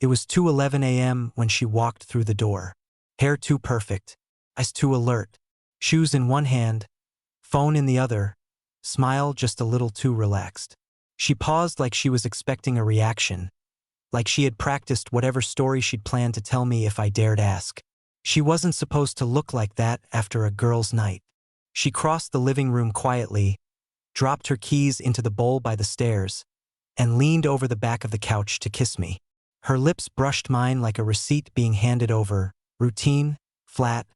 It was 2:11 a.m. when she walked through the door. Hair too perfect, eyes too alert, shoes in one hand, phone in the other, smile just a little too relaxed. She paused like she was expecting a reaction, like she had practiced whatever story she'd planned to tell me if I dared ask. She wasn't supposed to look like that after a girls' night. She crossed the living room quietly, dropped her keys into the bowl by the stairs, and leaned over the back of the couch to kiss me. Her lips brushed mine like a receipt being handed over, routine, flat,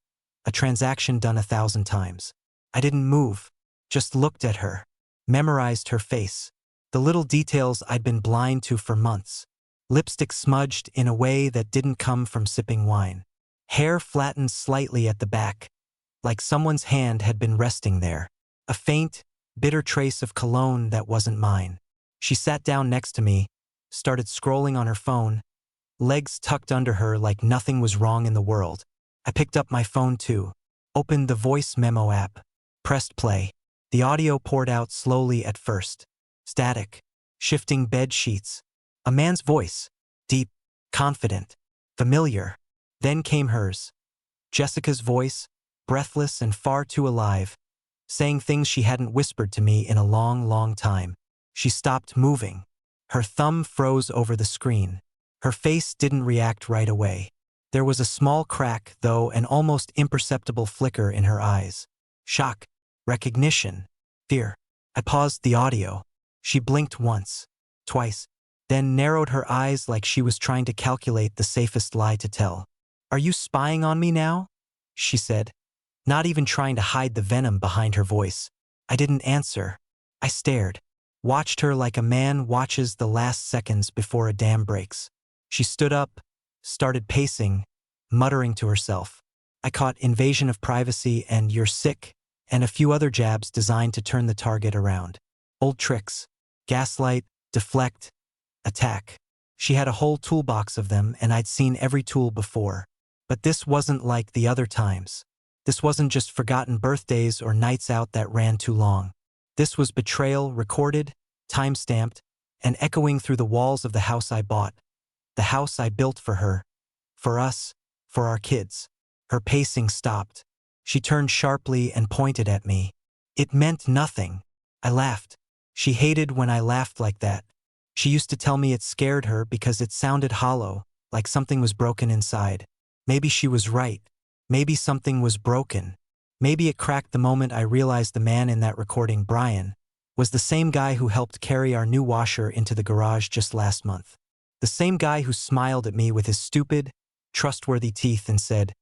a transaction done 1,000 times. I didn't move, just looked at her, memorized her face, the little details I'd been blind to for months. Lipstick smudged in a way that didn't come from sipping wine. Hair flattened slightly at the back, like someone's hand had been resting there. A faint, bitter trace of cologne that wasn't mine. She sat down next to me, started scrolling on her phone, legs tucked under her like nothing was wrong in the world. I picked up my phone too, opened the voice memo app, pressed play. The audio poured out slowly at first. Static, shifting bed sheets. A man's voice, deep, confident, familiar. Then came hers. Jessica's voice, breathless and far too alive, saying things she hadn't whispered to me in a long, long time. She stopped moving. Her thumb froze over the screen. Her face didn't react right away. There was a small crack, though, an almost imperceptible flicker in her eyes. Shock, recognition, fear. I paused the audio. She blinked once, twice, then narrowed her eyes like she was trying to calculate the safest lie to tell. "Are you spying on me now?" she said, not even trying to hide the venom behind her voice. I didn't answer. I stared, watched her like a man watches the last seconds before a dam breaks. She stood up, started pacing, muttering to herself. I caught invasion of privacy and "you're sick," and a few other jabs designed to turn the target around. Old tricks. Gaslight, deflect, attack. She had a whole toolbox of them, and I'd seen every tool before. But this wasn't like the other times. This wasn't just forgotten birthdays or nights out that ran too long. This was betrayal recorded, time-stamped, and echoing through the walls of the house I bought. The house I built for her. For us. For our kids. Her pacing stopped. She turned sharply and pointed at me. It meant nothing. I laughed. She hated when I laughed like that. She used to tell me it scared her because it sounded hollow, like something was broken inside. Maybe she was right. Maybe something was broken. Maybe it cracked the moment I realized the man in that recording, Brian, was the same guy who helped carry our new washer into the garage just last month. The same guy who smiled at me with his stupid, trustworthy teeth and said,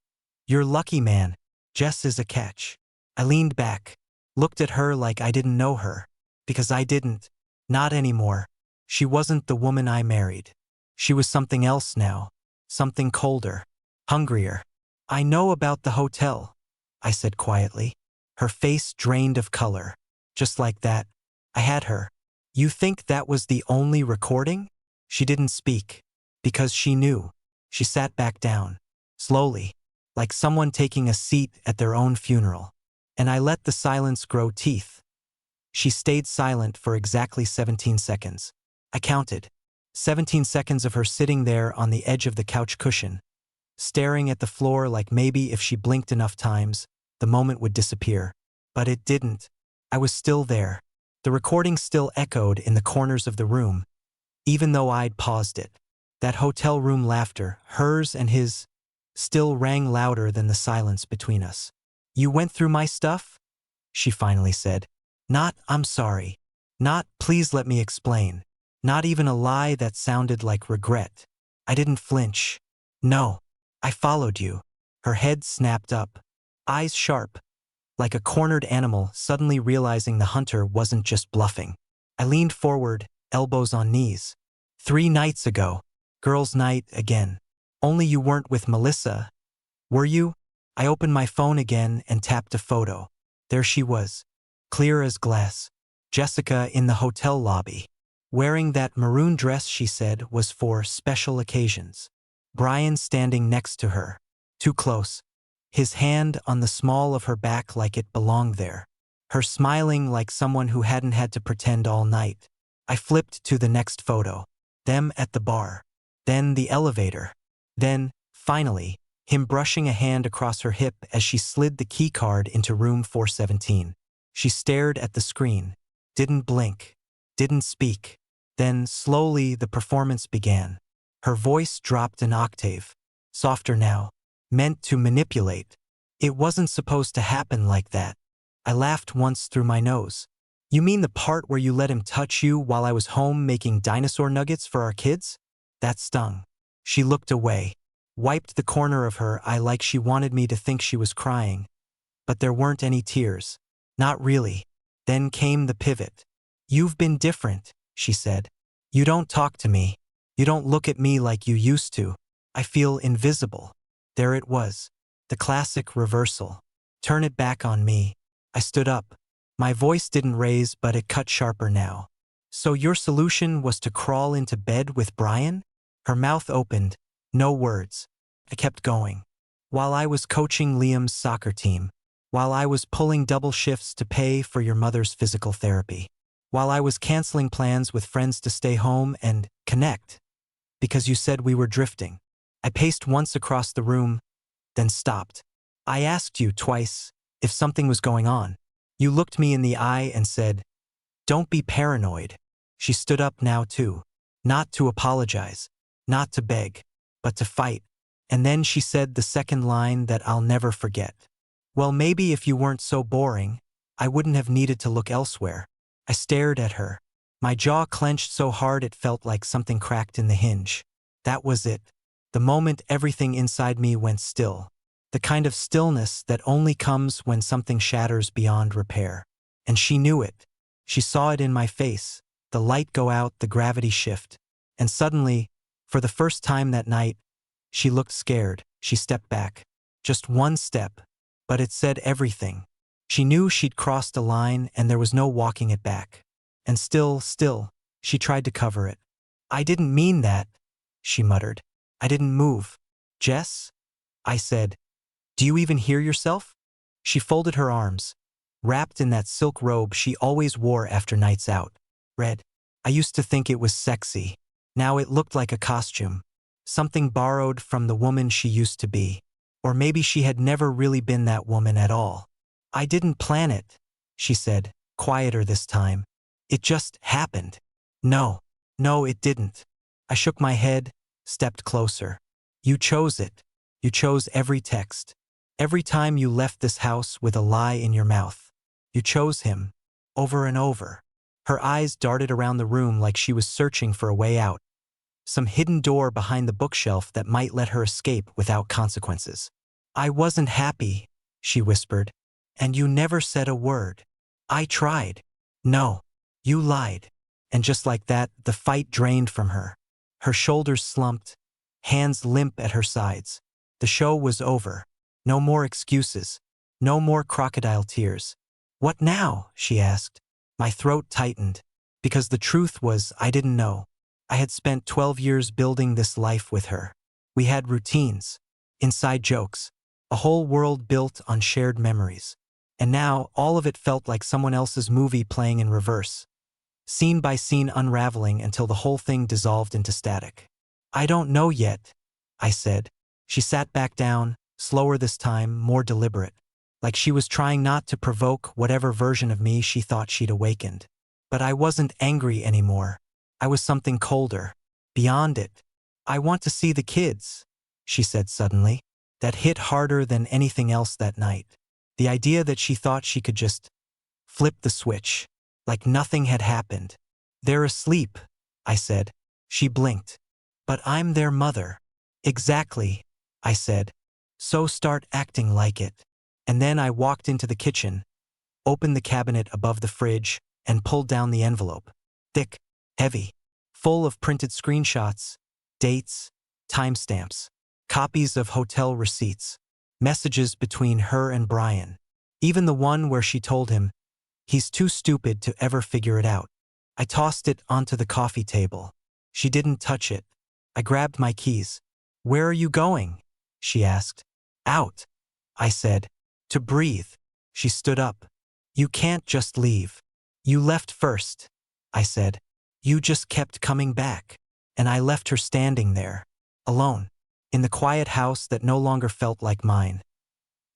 "You're lucky, man. Jess is a catch." I leaned back, looked at her like I didn't know her. Because I didn't. Not anymore. She wasn't the woman I married. She was something else now. Something colder. Hungrier. "I know about the hotel," I said quietly. Her face drained of color. Just like that, I had her. "You think that was the only recording?" She didn't speak. Because she knew. She sat back down. Slowly. Like someone taking a seat at their own funeral. And I let the silence grow teeth. She stayed silent for exactly 17 seconds. I counted. 17 seconds of her sitting there on the edge of the couch cushion, staring at the floor like maybe if she blinked enough times, the moment would disappear. But it didn't. I was still there. The recording still echoed in the corners of the room, even though I'd paused it. That hotel room laughter, hers and his, still rang louder than the silence between us. "You went through my stuff?" she finally said. Not, "I'm sorry." Not, "Please let me explain." Not even a lie that sounded like regret. I didn't flinch. "No. I followed you." Her head snapped up, eyes sharp, like a cornered animal suddenly realizing the hunter wasn't just bluffing. I leaned forward, elbows on knees. 3 nights ago. Girls' night again. Only you weren't with Melissa. Were you? I opened my phone again and tapped a photo. There she was. Clear as glass. Jessica in the hotel lobby. Wearing that maroon dress she said was for special occasions. Brian standing next to her. Too close. His hand on the small of her back like it belonged there. Her smiling like someone who hadn't had to pretend all night. I flipped to the next photo. Them at the bar. Then the elevator. Then, finally, him brushing a hand across her hip as she slid the keycard into room 417. She stared at the screen, didn't blink, didn't speak. Then, slowly, the performance began. Her voice dropped an octave. Softer now. Meant to manipulate. It wasn't supposed to happen like that. I laughed once through my nose. You mean the part where you let him touch you while I was home making dinosaur nuggets for our kids? That stung. She looked away, wiped the corner of her eye like she wanted me to think she was crying. But there weren't any tears. Not really. Then came the pivot. You've been different, she said. You don't talk to me. You don't look at me like you used to. I feel invisible. There it was. The classic reversal. Turn it back on me. I stood up. My voice didn't raise, but it cut sharper now. So your solution was to crawl into bed with Brian? Her mouth opened. No words. I kept going. While I was coaching Liam's soccer team. While I was pulling double shifts to pay for your mother's physical therapy. While I was canceling plans with friends to stay home and connect. Because you said we were drifting. I paced once across the room, then stopped. I asked you twice if something was going on. You looked me in the eye and said, "Don't be paranoid." She stood up now too. Not to apologize. Not to beg. But to fight. And then she said the second line that I'll never forget. Well, maybe if you weren't so boring, I wouldn't have needed to look elsewhere. I stared at her. My jaw clenched so hard it felt like something cracked in the hinge. That was it. The moment everything inside me went still. The kind of stillness that only comes when something shatters beyond repair. And she knew it. She saw it in my face. The light go out, the gravity shift. And suddenly, for the first time that night, she looked scared. She stepped back. Just one step. But it said everything. She knew she'd crossed a line and there was no walking it back. And still, she tried to cover it. I didn't mean that, she muttered. I didn't move. Jess? I said. Do you even hear yourself? She folded her arms, wrapped in that silk robe she always wore after nights out. Red. I used to think it was sexy. Now it looked like a costume. Something borrowed from the woman she used to be. Or maybe she had never really been that woman at all. I didn't plan it, she said, quieter this time. It just happened. No, it didn't. I shook my head, stepped closer. You chose it. You chose every text. Every time you left this house with a lie in your mouth. You chose him. Over and over. Her eyes darted around the room like she was searching for a way out. Some hidden door behind the bookshelf that might let her escape without consequences. I wasn't happy, she whispered. And you never said a word. I tried. No. You lied. And just like that, the fight drained from her. Her shoulders slumped, hands limp at her sides. The show was over. No more excuses. No more crocodile tears. What now? She asked. My throat tightened. Because the truth was, I didn't know. I had spent 12 years building this life with her. We had routines, inside jokes, a whole world built on shared memories. And now, all of it felt like someone else's movie playing in reverse. Scene by scene unraveling until the whole thing dissolved into static. I don't know yet, I said. She sat back down, slower this time, more deliberate. Like she was trying not to provoke whatever version of me she thought she'd awakened. But I wasn't angry anymore. I was something colder. Beyond it. I want to see the kids, she said suddenly. That hit harder than anything else that night. The idea that she thought she could just flip the switch, like nothing had happened. They're asleep, I said. She blinked. But I'm their mother. Exactly, I said. So start acting like it. And then I walked into the kitchen, opened the cabinet above the fridge, and pulled down the envelope. Thick, heavy, full of printed screenshots, dates, timestamps, copies of hotel receipts, messages between her and Brian. Even the one where she told him, he's too stupid to ever figure it out. I tossed it onto the coffee table. She didn't touch it. I grabbed my keys. Where are you going? She asked. Out, I said. To breathe. She stood up. You can't just leave. You left first, I said. You just kept coming back. and I left her standing there, alone, in the quiet house that no longer felt like mine.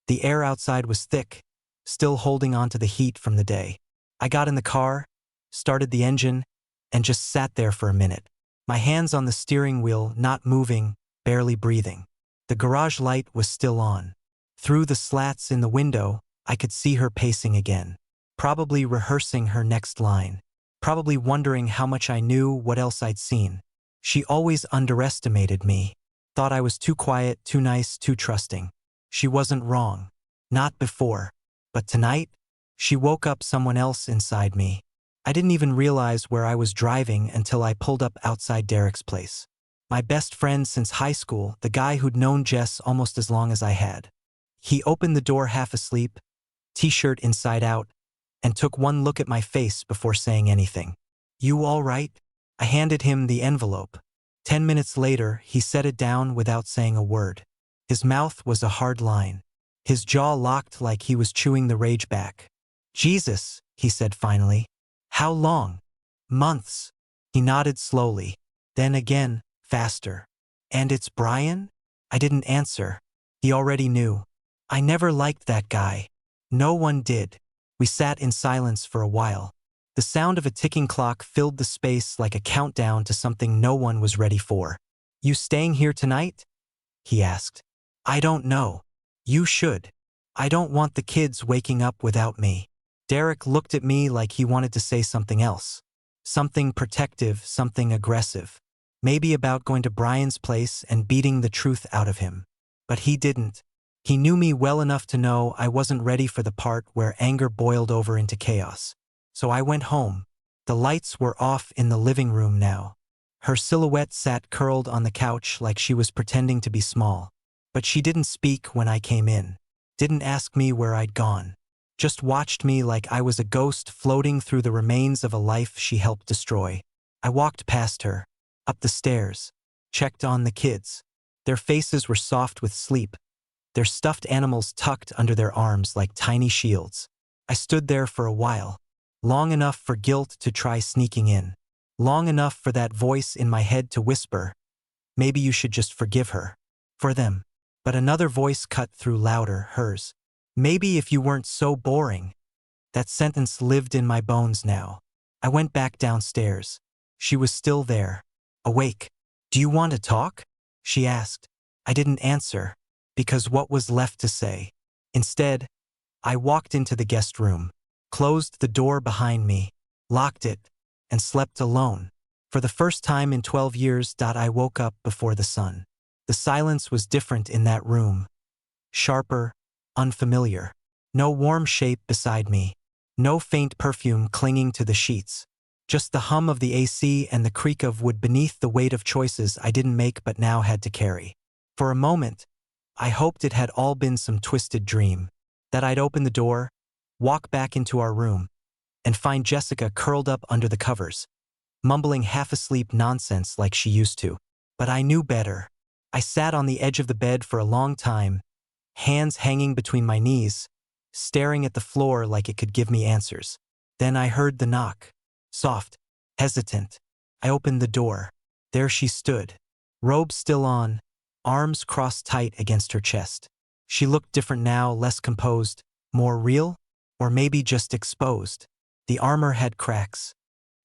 The air outside was thick, still holding on to the heat from the day. I got in the car, started the engine, and just sat there for a minute. My hands on the steering wheel, not moving, barely breathing. The garage light was still on. Through the slats in the window, I could see her pacing again. Probably rehearsing her next line. Probably wondering how much I knew, what else I'd seen. She always underestimated me. Thought I was too quiet, too nice, too trusting. She wasn't wrong. Not before. But tonight, she woke up someone else inside me. I didn't even realize where I was driving until I pulled up outside Derek's place. My best friend since high school, the guy who'd known Jess almost as long as I had. He opened the door half asleep, t-shirt inside out, and took one look at my face before saying anything. "You all right?" I handed him the envelope. 10 minutes later, he set it down without saying a word. His mouth was a hard line. His jaw locked like he was chewing the rage back. "Jesus," he said finally. "How long?" "Months." He nodded slowly. Then again, faster. "And it's Brian?" I didn't answer. He already knew. I never liked that guy. No one did. We sat in silence for a while. The sound of a ticking clock filled the space like a countdown to something no one was ready for. "You staying here tonight?" he asked. "I don't know. You should. I don't want the kids waking up without me." Derek looked at me like he wanted to say something else. Something protective, something aggressive. Maybe about going to Brian's place and beating the truth out of him. But he didn't. He knew me well enough to know I wasn't ready for the part where anger boiled over into chaos. So I went home. The lights were off in the living room now. Her silhouette sat curled on the couch like she was pretending to be small. But she didn't speak when I came in. Didn't ask me where I'd gone. Just watched me like I was a ghost floating through the remains of a life she helped destroy. I walked past her, up the stairs, checked on the kids. Their faces were soft with sleep, their stuffed animals tucked under their arms like tiny shields. I stood there for a while, long enough for guilt to try sneaking in, long enough for that voice in my head to whisper, "Maybe you should just forgive her. For them." But another voice cut through louder, hers. "Maybe if you weren't so boring." That sentence lived in my bones now. I went back downstairs. She was still there, awake. "Do you want to talk?" she asked. I didn't answer, because what was left to say? Instead, I walked into the guest room, closed the door behind me, locked it, and slept alone. For the first time in 12 years, I woke up before the sun. The silence was different in that room. Sharper, unfamiliar. No warm shape beside me. No faint perfume clinging to the sheets. Just the hum of the AC and the creak of wood beneath the weight of choices I didn't make but now had to carry. For a moment, I hoped it had all been some twisted dream. That I'd open the door, walk back into our room, and find Jessica curled up under the covers, mumbling half-asleep nonsense like she used to. But I knew better. I sat on the edge of the bed for a long time, hands hanging between my knees, staring at the floor like it could give me answers. Then I heard the knock. Soft, hesitant. I opened the door. There she stood, robe still on, arms crossed tight against her chest. She looked different now, less composed, more real, or maybe just exposed. The armor had cracks.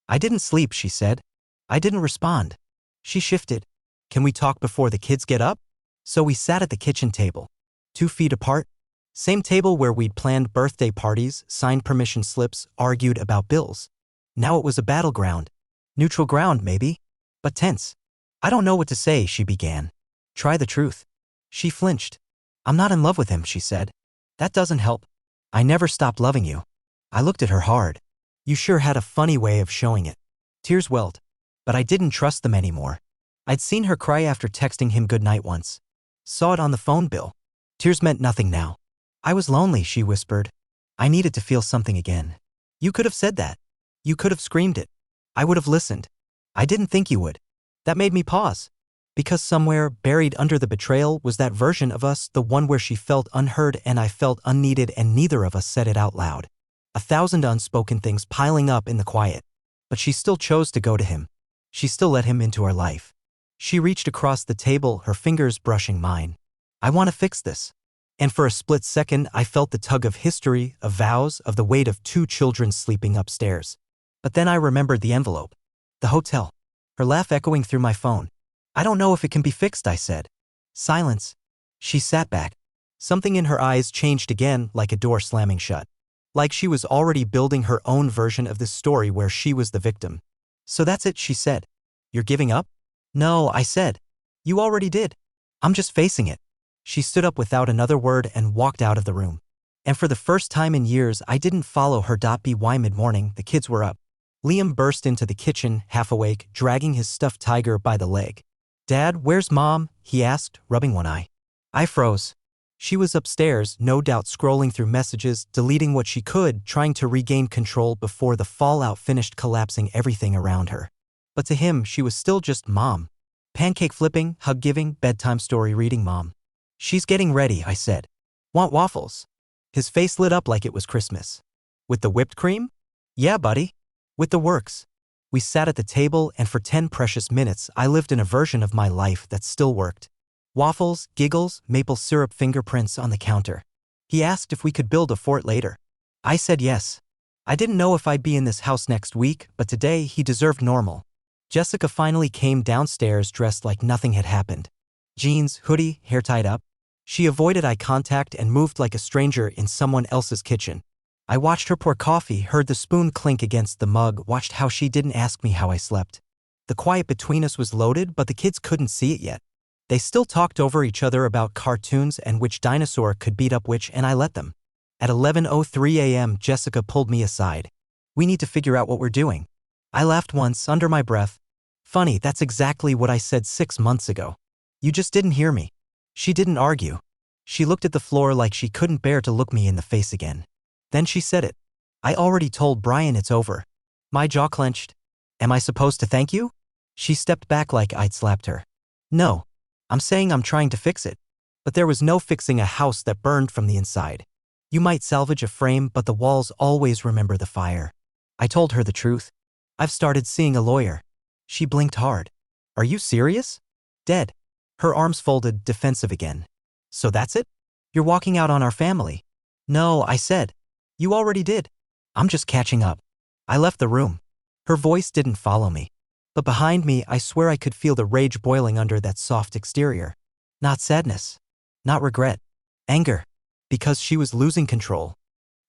"I didn't sleep," she said. I didn't respond. She shifted. "Can we talk before the kids get up?" So we sat at the kitchen table, 2 feet apart. Same table where we'd planned birthday parties, signed permission slips, argued about bills. Now it was a battleground. Neutral ground, maybe, but tense. "I don't know what to say," she began. "Try the truth." She flinched. "I'm not in love with him," she said. "That doesn't help." "I never stopped loving you." I looked at her hard. "You sure had a funny way of showing it." Tears welled. But I didn't trust them anymore. I'd seen her cry after texting him goodnight once. Saw it on the phone bill. Tears meant nothing now. "I was lonely," she whispered. "I needed to feel something again." "You could have said that. You could have screamed it. I would have listened." "I didn't think you would." That made me pause. Because somewhere, buried under the betrayal, was that version of us, the one where she felt unheard and I felt unneeded, and neither of us said it out loud. 1,000 unspoken things piling up in the quiet. But she still chose to go to him. She still let him into our life. She reached across the table, her fingers brushing mine. I want to fix this. And for a split second, I felt the tug of history, of vows, of the weight of 2 children sleeping upstairs. But then I remembered the envelope. The hotel. Her laugh echoing through my phone. I don't know if it can be fixed, I said. Silence. She sat back. Something in her eyes changed again, like a door slamming shut. Like she was already building her own version of this story where she was the victim. So that's it, she said. You're giving up? No, I said. You already did. I'm just facing it. She stood up without another word and walked out of the room. And for the first time in years, I didn't follow her. By mid-morning, the kids were up. Liam burst into the kitchen, half awake, dragging his stuffed tiger by the leg. Dad, where's Mom? He asked, rubbing one eye. I froze. She was upstairs, no doubt scrolling through messages, deleting what she could, trying to regain control before the fallout finished collapsing everything around her. But to him, she was still just Mom. Pancake flipping, hug giving, bedtime story reading Mom. She's getting ready, I said. Want waffles? His face lit up like it was Christmas. With the whipped cream? Yeah, buddy. With the works. We sat at the table, and for 10 precious minutes I lived in a version of my life that still worked. Waffles, giggles, maple syrup fingerprints on the counter. He asked if we could build a fort later. I said yes. I didn't know if I'd be in this house next week, but today he deserved normal. Jessica finally came downstairs dressed like nothing had happened. Jeans, hoodie, hair tied up. She avoided eye contact and moved like a stranger in someone else's kitchen. I watched her pour coffee, heard the spoon clink against the mug, watched how she didn't ask me how I slept. The quiet between us was loaded, but the kids couldn't see it yet. They still talked over each other about cartoons and which dinosaur could beat up which, and I let them. At 11:03 a.m., Jessica pulled me aside. We need to figure out what we're doing. I laughed once, under my breath. Funny, that's exactly what I said 6 months ago. You just didn't hear me. She didn't argue. She looked at the floor like she couldn't bear to look me in the face again. Then she said it. I already told Brian it's over. My jaw clenched. Am I supposed to thank you? She stepped back like I'd slapped her. No. I'm saying I'm trying to fix it. But there was no fixing a house that burned from the inside. You might salvage a frame, but the walls always remember the fire. I told her the truth. I've started seeing a lawyer. She blinked hard. Are you serious? Dead. Her arms folded, defensive again. So that's it? You're walking out on our family. No, I said. You already did. I'm just catching up. I left the room. Her voice didn't follow me. But behind me, I swear I could feel the rage boiling under that soft exterior. Not sadness. Not regret. Anger. Because she was losing control.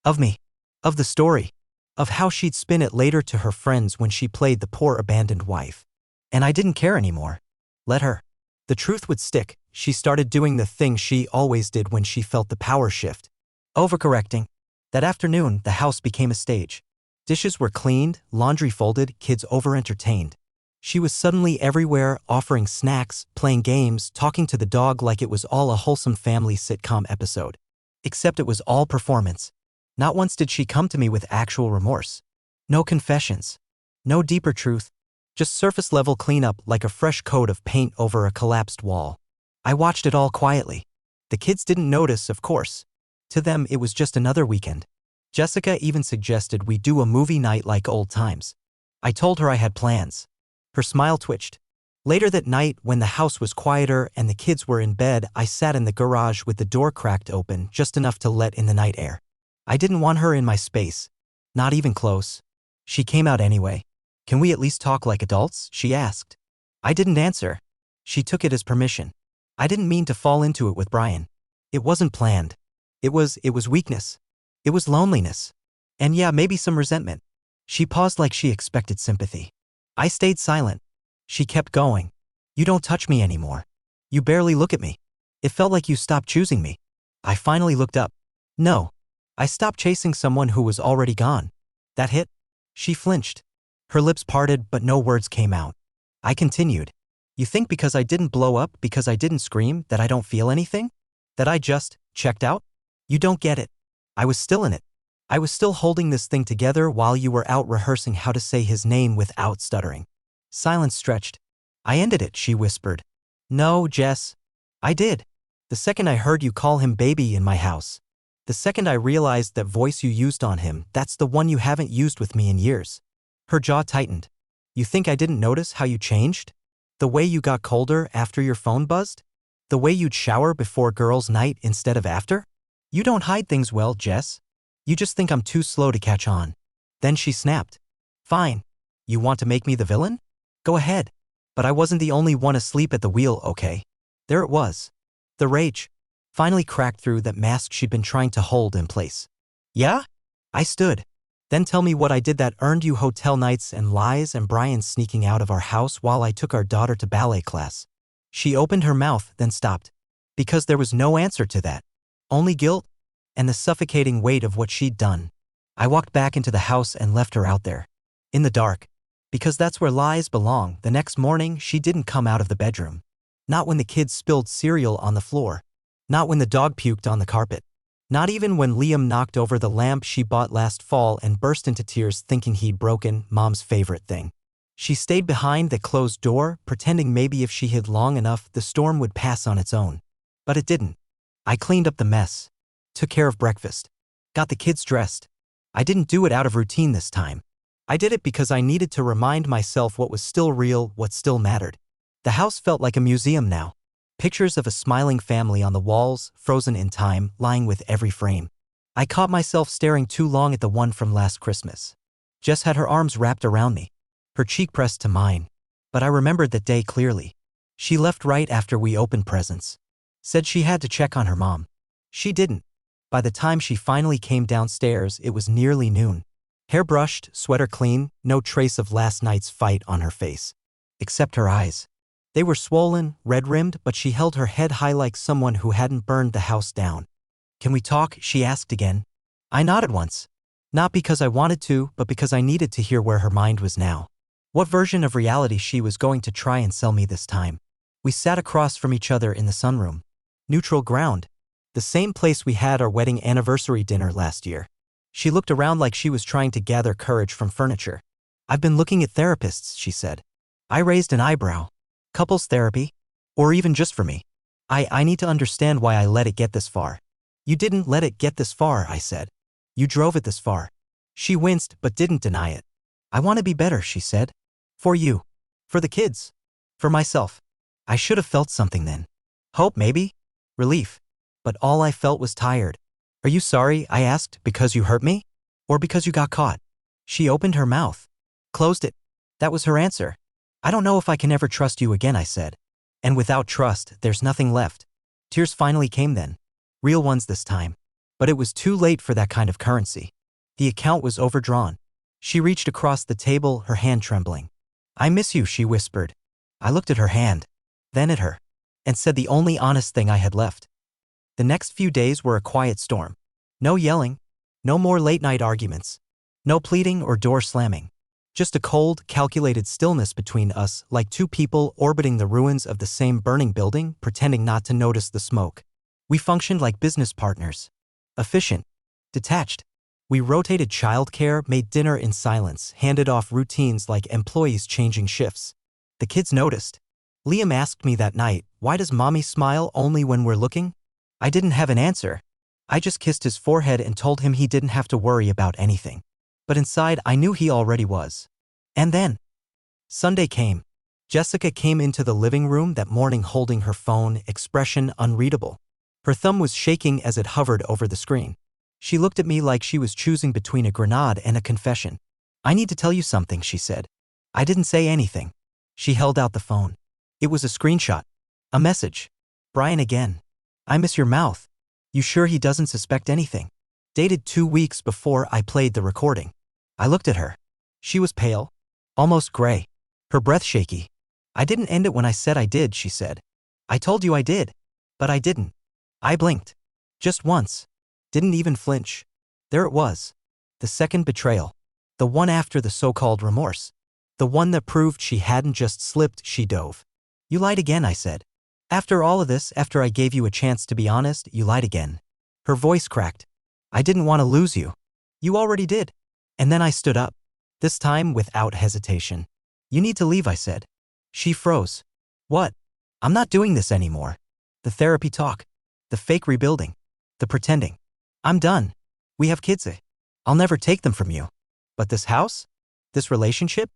Of me. Of the story. Of how she'd spin it later to her friends when she played the poor abandoned wife. And I didn't care anymore. Let her. The truth would stick. She started doing the thing she always did when she felt the power shift. Overcorrecting. That afternoon, the house became a stage. Dishes were cleaned, laundry folded, kids over-entertained. She was suddenly everywhere, offering snacks, playing games, talking to the dog like it was all a wholesome family sitcom episode. Except it was all performance. Not once did she come to me with actual remorse. No confessions. No deeper truth. Just surface-level cleanup like a fresh coat of paint over a collapsed wall. I watched it all quietly. The kids didn't notice, of course. To them, it was just another weekend. Jessica even suggested we do a movie night like old times. I told her I had plans. Her smile twitched. Later that night, when the house was quieter and the kids were in bed, I sat in the garage with the door cracked open just enough to let in the night air. I didn't want her in my space. Not even close. She came out anyway. Can we at least talk like adults? She asked. I didn't answer. She took it as permission. I didn't mean to fall into it with Brian. It wasn't planned. It was weakness. It was loneliness. And yeah, maybe some resentment. She paused like she expected sympathy. I stayed silent. She kept going. You don't touch me anymore. You barely look at me. It felt like you stopped choosing me. I finally looked up. No. I stopped chasing someone who was already gone. That hit? She flinched. Her lips parted, but no words came out. I continued. You think because I didn't blow up, because I didn't scream, that I don't feel anything? That I just checked out? You don't get it. I was still in it. I was still holding this thing together while you were out rehearsing how to say his name without stuttering. Silence stretched. I ended it, she whispered. No, Jess. I did. The second I heard you call him baby in my house. The second I realized that voice you used on him, that's the one you haven't used with me in years. Her jaw tightened. You think I didn't notice how you changed? The way you got colder after your phone buzzed? The way you'd shower before girls' night instead of after? You don't hide things well, Jess. You just think I'm too slow to catch on. Then she snapped. Fine. You want to make me the villain? Go ahead. But I wasn't the only one asleep at the wheel, okay? There it was. The rage finally cracked through that mask she'd been trying to hold in place. Yeah? I stood. Then tell me what I did that earned you hotel nights and lies and Brian sneaking out of our house while I took our daughter to ballet class. She opened her mouth, then stopped. Because there was no answer to that. Only guilt and the suffocating weight of what she'd done. I walked back into the house and left her out there. In the dark. Because that's where lies belong. The next morning, she didn't come out of the bedroom. Not when the kids spilled cereal on the floor. Not when the dog puked on the carpet. Not even when Liam knocked over the lamp she bought last fall and burst into tears thinking he'd broken Mom's favorite thing. She stayed behind the closed door, pretending maybe if she hid long enough, the storm would pass on its own. But it didn't. I cleaned up the mess. Took care of breakfast. Got the kids dressed. I didn't do it out of routine this time. I did it because I needed to remind myself what was still real, what still mattered. The house felt like a museum now. Pictures of a smiling family on the walls, frozen in time, lying with every frame. I caught myself staring too long at the one from last Christmas. Jess had her arms wrapped around me, her cheek pressed to mine. But I remembered that day clearly. She left right after we opened presents. Said she had to check on her mom. She didn't. By the time she finally came downstairs, it was nearly noon. Hair brushed, sweater clean, no trace of last night's fight on her face. Except her eyes. They were swollen, red-rimmed, but she held her head high like someone who hadn't burned the house down. Can we talk? She asked again. I nodded once. Not because I wanted to, but because I needed to hear where her mind was now. What version of reality she was going to try and sell me this time. We sat across from each other in the sunroom. Neutral ground. The same place we had our wedding anniversary dinner last year. She looked around like she was trying to gather courage from furniture. I've been looking at therapists, she said. I raised an eyebrow. Couples therapy? Or even just for me? I need to understand why I let it get this far. You didn't let it get this far, I said. You drove it this far. She winced but didn't deny it. I want to be better, she said. For you. For the kids. For myself. I should have felt something then. Hope, maybe? Relief. But all I felt was tired. Are you sorry, I asked, because you hurt me? Or because you got caught? She opened her mouth. Closed it. That was her answer. I don't know if I can ever trust you again, I said. And without trust, there's nothing left. Tears finally came then. Real ones this time. But it was too late for that kind of currency. The account was overdrawn. She reached across the table, her hand trembling. I miss you, she whispered. I looked at her hand. Then at her. And said the only honest thing I had left. The next few days were a quiet storm. No yelling. No more late-night arguments. No pleading or door slamming. Just a cold, calculated stillness between us, like two people orbiting the ruins of the same burning building, pretending not to notice the smoke. We functioned like business partners. Efficient. Detached. We rotated childcare, made dinner in silence, handed off routines like employees changing shifts. The kids noticed. Liam asked me that night, why does mommy smile only when we're looking? I didn't have an answer. I just kissed his forehead and told him he didn't have to worry about anything. But inside I knew he already was. And then Sunday came. Jessica came into the living room that morning holding her phone, expression unreadable. Her thumb was shaking as it hovered over the screen. She looked at me like she was choosing between a grenade and a confession. I need to tell you something, she said. I didn't say anything. She held out the phone. It was a screenshot. A message. Brian again. I miss your mouth. You sure he doesn't suspect anything? Dated 2 weeks before I played the recording. I looked at her. She was pale. Almost gray. Her breath shaky. I didn't end it when I said I did, she said. I told you I did. But I didn't. I blinked. Just once. Didn't even flinch. There it was. The second betrayal. The one after the so-called remorse. The one that proved she hadn't just slipped, she dove. You lied again, I said. After all of this, after I gave you a chance to be honest, you lied again. Her voice cracked. I didn't want to lose you. You already did. And then I stood up. This time without hesitation. You need to leave, I said. She froze. What? I'm not doing this anymore. The therapy talk. The fake rebuilding. The pretending. I'm done. We have kids. I'll never take them from you. But this house? This relationship?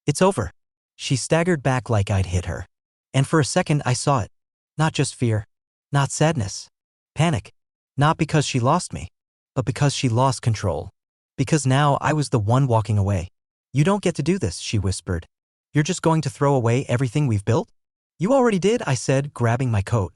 It's over. She staggered back like I'd hit her. And for a second I saw it. Not just fear. Not sadness. Panic. Not because she lost me, but because she lost control. Because now I was the one walking away. You don't get to do this, she whispered. You're just going to throw away everything we've built? You already did, I said, grabbing my coat.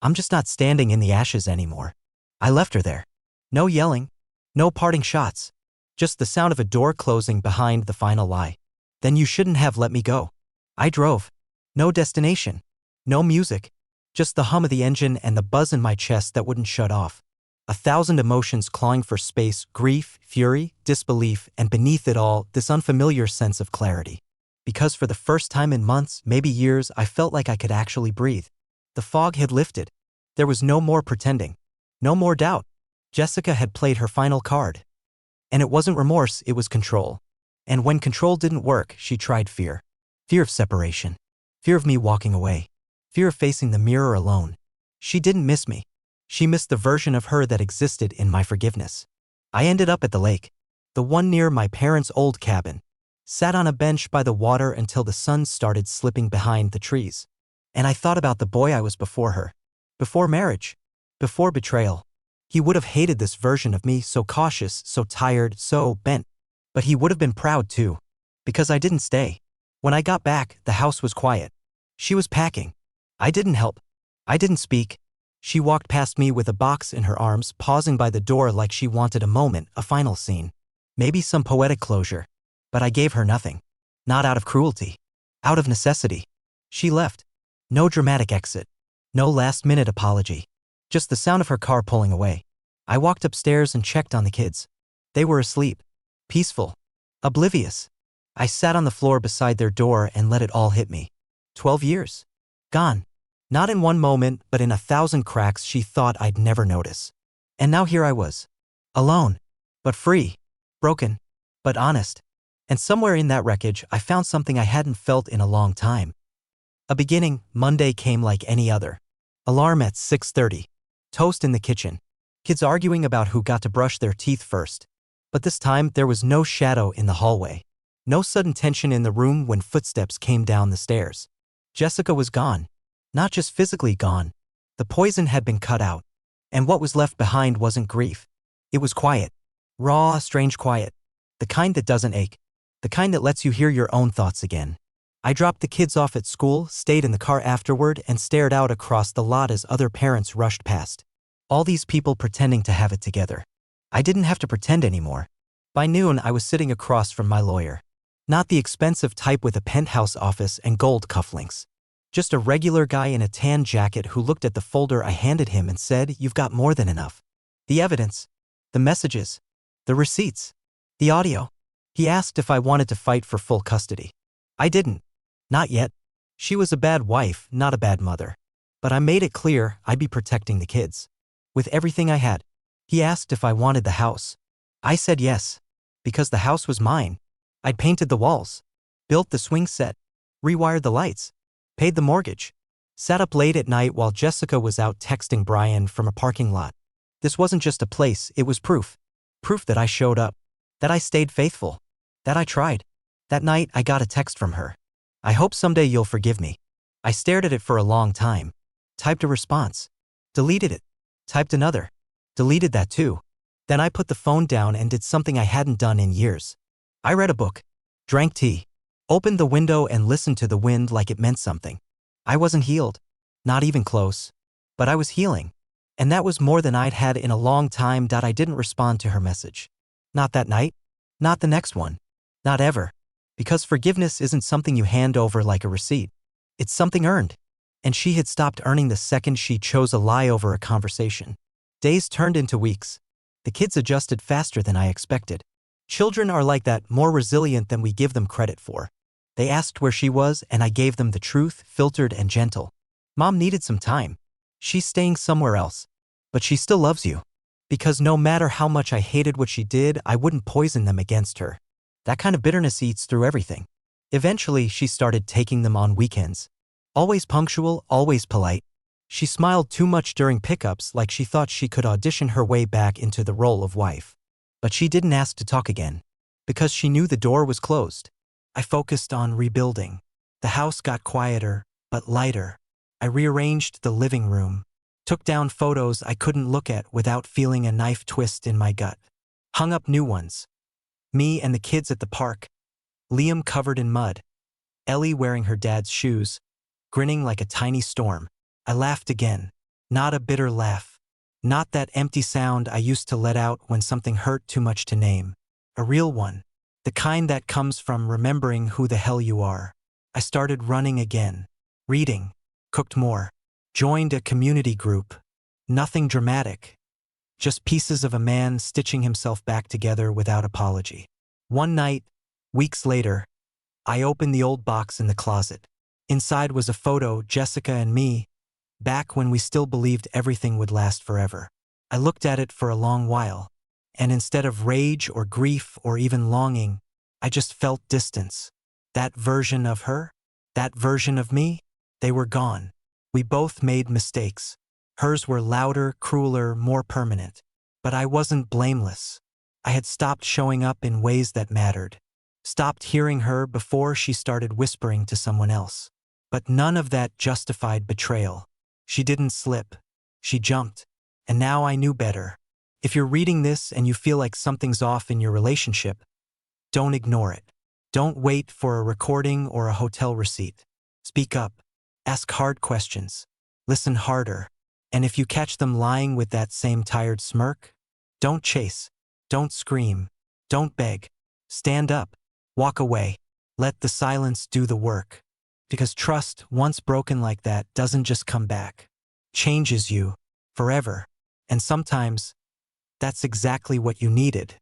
I'm just not standing in the ashes anymore. I left her there. No yelling. No parting shots. Just the sound of a door closing behind the final lie. Then you shouldn't have let me go. I drove. No destination. No music. Just the hum of the engine and the buzz in my chest that wouldn't shut off. 1,000 emotions clawing for space, grief, fury, disbelief, and beneath it all, this unfamiliar sense of clarity. Because for the first time in months, maybe years, I felt like I could actually breathe. The fog had lifted. There was no more pretending. No more doubt. Jessica had played her final card. And it wasn't remorse, it was control. And when control didn't work, she tried fear. Fear of separation. Fear of me walking away. Fear of facing the mirror alone. She didn't miss me. She missed the version of her that existed in my forgiveness. I ended up at the lake. The one near my parents' old cabin. Sat on a bench by the water until the sun started slipping behind the trees. And I thought about the boy I was before her. Before marriage. Before betrayal. He would have hated this version of me, so cautious, so tired, so bent. But he would have been proud too. Because I didn't stay. When I got back, the house was quiet. She was packing. I didn't help. I didn't speak. She walked past me with a box in her arms, pausing by the door like she wanted a moment, a final scene. Maybe some poetic closure. But I gave her nothing. Not out of cruelty. Out of necessity. She left. No dramatic exit. No last-minute apology. Just the sound of her car pulling away. I walked upstairs and checked on the kids. They were asleep. Peaceful. Oblivious. I sat on the floor beside their door and let it all hit me. 12 years. Gone. Not in one moment, but in 1,000 cracks she thought I'd never notice. And now here I was. Alone. But free. Broken. But honest. And somewhere in that wreckage, I found something I hadn't felt in a long time. A beginning. Monday came like any other. Alarm at 6:30. Toast in the kitchen. Kids arguing about who got to brush their teeth first. But this time, there was no shadow in the hallway. No sudden tension in the room when footsteps came down the stairs. Jessica was gone. Not just physically gone. The poison had been cut out. And what was left behind wasn't grief. It was quiet. Raw, strange quiet. The kind that doesn't ache. The kind that lets you hear your own thoughts again. I dropped the kids off at school, stayed in the car afterward, and stared out across the lot as other parents rushed past. All these people pretending to have it together. I didn't have to pretend anymore. By noon, I was sitting across from my lawyer. Not the expensive type with a penthouse office and gold cufflinks. Just a regular guy in a tan jacket who looked at the folder I handed him and said, "You've got more than enough. The evidence. The messages. The receipts. The audio." He asked if I wanted to fight for full custody. I didn't. Not yet. She was a bad wife, not a bad mother. But I made it clear I'd be protecting the kids. With everything I had. He asked if I wanted the house. I said yes. Because the house was mine. I'd painted the walls. Built the swing set. Rewired the lights. Paid the mortgage. Sat up late at night while Jessica was out texting Brian from a parking lot. This wasn't just a place, it was proof. Proof that I showed up. That I stayed faithful. That I tried. That night I got a text from her. "I hope someday you'll forgive me." I stared at it for a long time. Typed a response. Deleted it. Typed another. Deleted that too. Then I put the phone down and did something I hadn't done in years. I read a book. Drank tea. Opened the window and listened to the wind like it meant something. I wasn't healed. Not even close. But I was healing. And that was more than I'd had in a long time. I didn't respond to her message. Not that night. Not the next one. Not ever. Because forgiveness isn't something you hand over like a receipt. It's something earned. And she had stopped earning the second she chose a lie over a conversation. Days turned into weeks. The kids adjusted faster than I expected. Children are like that, more resilient than we give them credit for. They asked where she was, and I gave them the truth, filtered and gentle. "Mom needed some time. She's staying somewhere else. But she still loves you." Because no matter how much I hated what she did, I wouldn't poison them against her. That kind of bitterness eats through everything. Eventually, she started taking them on weekends. Always punctual, always polite. She smiled too much during pickups, like she thought she could audition her way back into the role of wife. But she didn't ask to talk again. Because she knew the door was closed. I focused on rebuilding. The house got quieter, but lighter. I rearranged the living room, took down photos I couldn't look at without feeling a knife twist in my gut. Hung up new ones. Me and the kids at the park. Liam covered in mud. Ellie wearing her dad's shoes, grinning like a tiny storm. I laughed again. Not a bitter laugh. Not that empty sound I used to let out when something hurt too much to name. A real one. The kind that comes from remembering who the hell you are. I started running again. Reading. Cooked more. Joined a community group. Nothing dramatic. Just pieces of a man stitching himself back together without apology. One night, weeks later, I opened the old box in the closet. Inside was a photo, Jessica and me, back when we still believed everything would last forever. I looked at it for a long while, and instead of rage or grief or even longing, I just felt distance. That version of her, that version of me, they were gone. We both made mistakes. Hers were louder, crueler, more permanent. But I wasn't blameless. I had stopped showing up in ways that mattered. Stopped hearing her before she started whispering to someone else. But none of that justified betrayal. She didn't slip. She jumped. And now I knew better. If you're reading this and you feel like something's off in your relationship, don't ignore it. Don't wait for a recording or a hotel receipt. Speak up. Ask hard questions. Listen harder. And if you catch them lying with that same tired smirk, don't chase. Don't scream. Don't beg. Stand up. Walk away. Let the silence do the work. Because trust, once broken like that, doesn't just come back. Changes you. Forever. And sometimes, that's exactly what you needed.